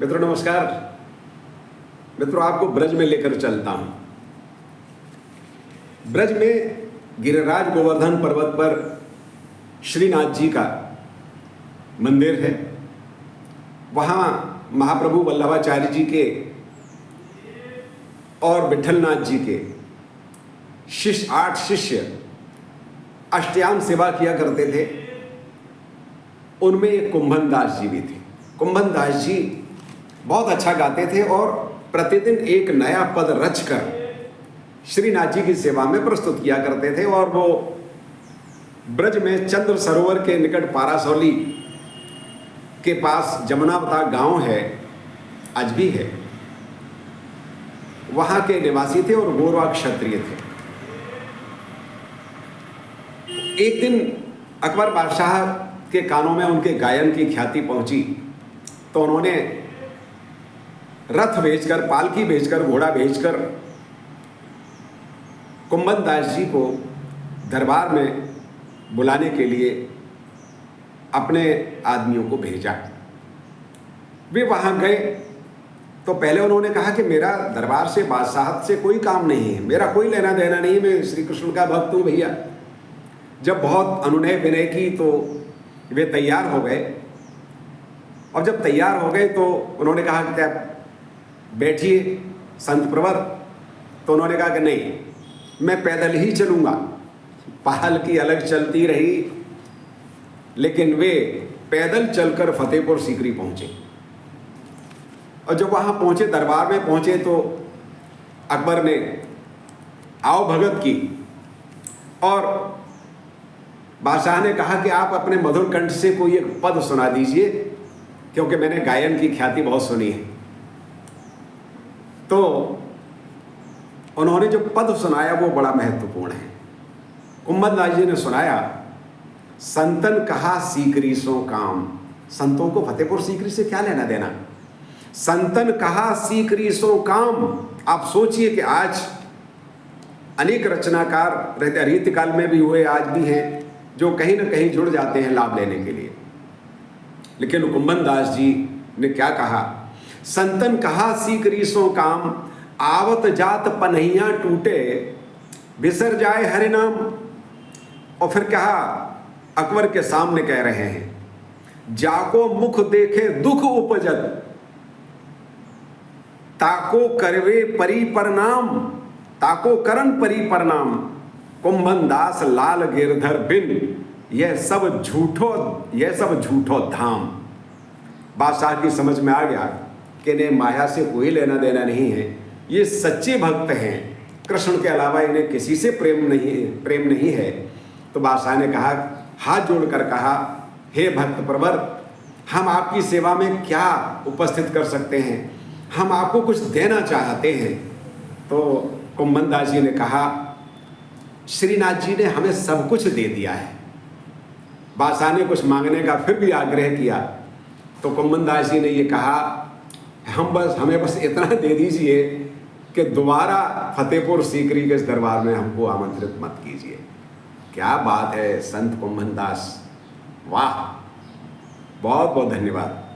मित्रों नमस्कार। मित्रों, आपको ब्रज में लेकर चलता हूं। ब्रज में गिरिराज गोवर्धन पर्वत पर श्रीनाथ जी का मंदिर है। वहां महाप्रभु वल्लभाचार्य जी के और विठलनाथ जी के 8 शिष्य अष्टयाम सेवा किया करते थे। उनमें एक कुंभन दास जी भी थे। कुंभन दास जी बहुत अच्छा गाते थे और प्रतिदिन एक नया पद रचकर श्रीनाथ जी की सेवा में प्रस्तुत किया करते थे। और वो ब्रज में चंद्र सरोवर के निकट पारासौली के पास जमुनावता गांव है, आज भी है, वहां के निवासी थे और गोरवा क्षत्रिय थे। एक दिन अकबर बादशाह के कानों में उनके गायन की ख्याति पहुंची, तो उन्होंने रथ भेजकर, पालकी भेजकर, घोड़ा भेजकर कुंभन दास जी को दरबार में बुलाने के लिए अपने आदमियों को भेजा। वे वहां गए तो पहले उन्होंने कहा कि मेरा दरबार से, बादशाहत से कोई काम नहीं है, मेरा कोई लेना देना नहीं है, मैं श्री कृष्ण का भक्त हूं भैया। जब बहुत अनुनय विनय की तो वे तैयार हो गए। और जब तैयार हो गए तो उन्होंने कहा कि क्या बैठिए संत प्रवर। तो उन्होंने कहा कि नहीं, मैं पैदल ही चलूंगा। पालकी अलग चलती रही, लेकिन वे पैदल चलकर फतेहपुर सीकरी पहुंचे। और जब वहां पहुंचे, दरबार में पहुंचे, तो अकबर ने आओ भगत की और बादशाह ने कहा कि आप अपने मधुर कंठ से कोई एक पद सुना दीजिए, क्योंकि मैंने गायन की ख्याति बहुत सुनी है। तो उन्होंने जो पद सुनाया वो बड़ा महत्वपूर्ण है। कुंभन दास जी ने सुनाया, संतन कहा सीकरी सो काम। संतों को फतेहपुर सीकरी से क्या लेना देना। संतन कहा सीकरी सो काम। आप सोचिए कि आज अनेक रचनाकार रहते, रीतिकाल में भी हुए, आज भी हैं, जो कहीं ना कहीं जुड़ जाते हैं लाभ लेने के लिए। लेकिन कुंभन दास जी ने क्या कहा, संतन कहा सीकरी सो काम, आवत जात पनहिया टूटे, बिसर जाए हरि नाम। और फिर कहा, अकबर के सामने कह रहे हैं, जाको मुख देखे दुख उपजत, ताको करवे परी प्रणाम, ताको करन परी प्रणाम, कुंभन दास लाल गिरधर बिन, यह सब झूठो धाम। बादशाह की समझ में आ गया कि इन्हें माया से कोई लेना देना नहीं है, ये सच्चे भक्त हैं, कृष्ण के अलावा इन्हें किसी से प्रेम नहीं है। तो बादशाह ने कहा, हाथ जोड़कर कहा, हे भक्त प्रवर, हम आपकी सेवा में क्या उपस्थित कर सकते हैं, हम आपको कुछ देना चाहते हैं। तो कुंभन दास जी ने कहा, श्रीनाथ जी ने हमें सब कुछ दे दिया है। बादशाह ने कुछ मांगने का फिर भी आग्रह किया, तो कुंभन दास जी ने ये कहा, हमें बस इतना दे दीजिए कि दोबारा फतेहपुर सीकरी के इस दरबार में हमको आमंत्रित मत कीजिए। क्या बात है संत कुंभन दास, वाह, बहुत बहुत धन्यवाद।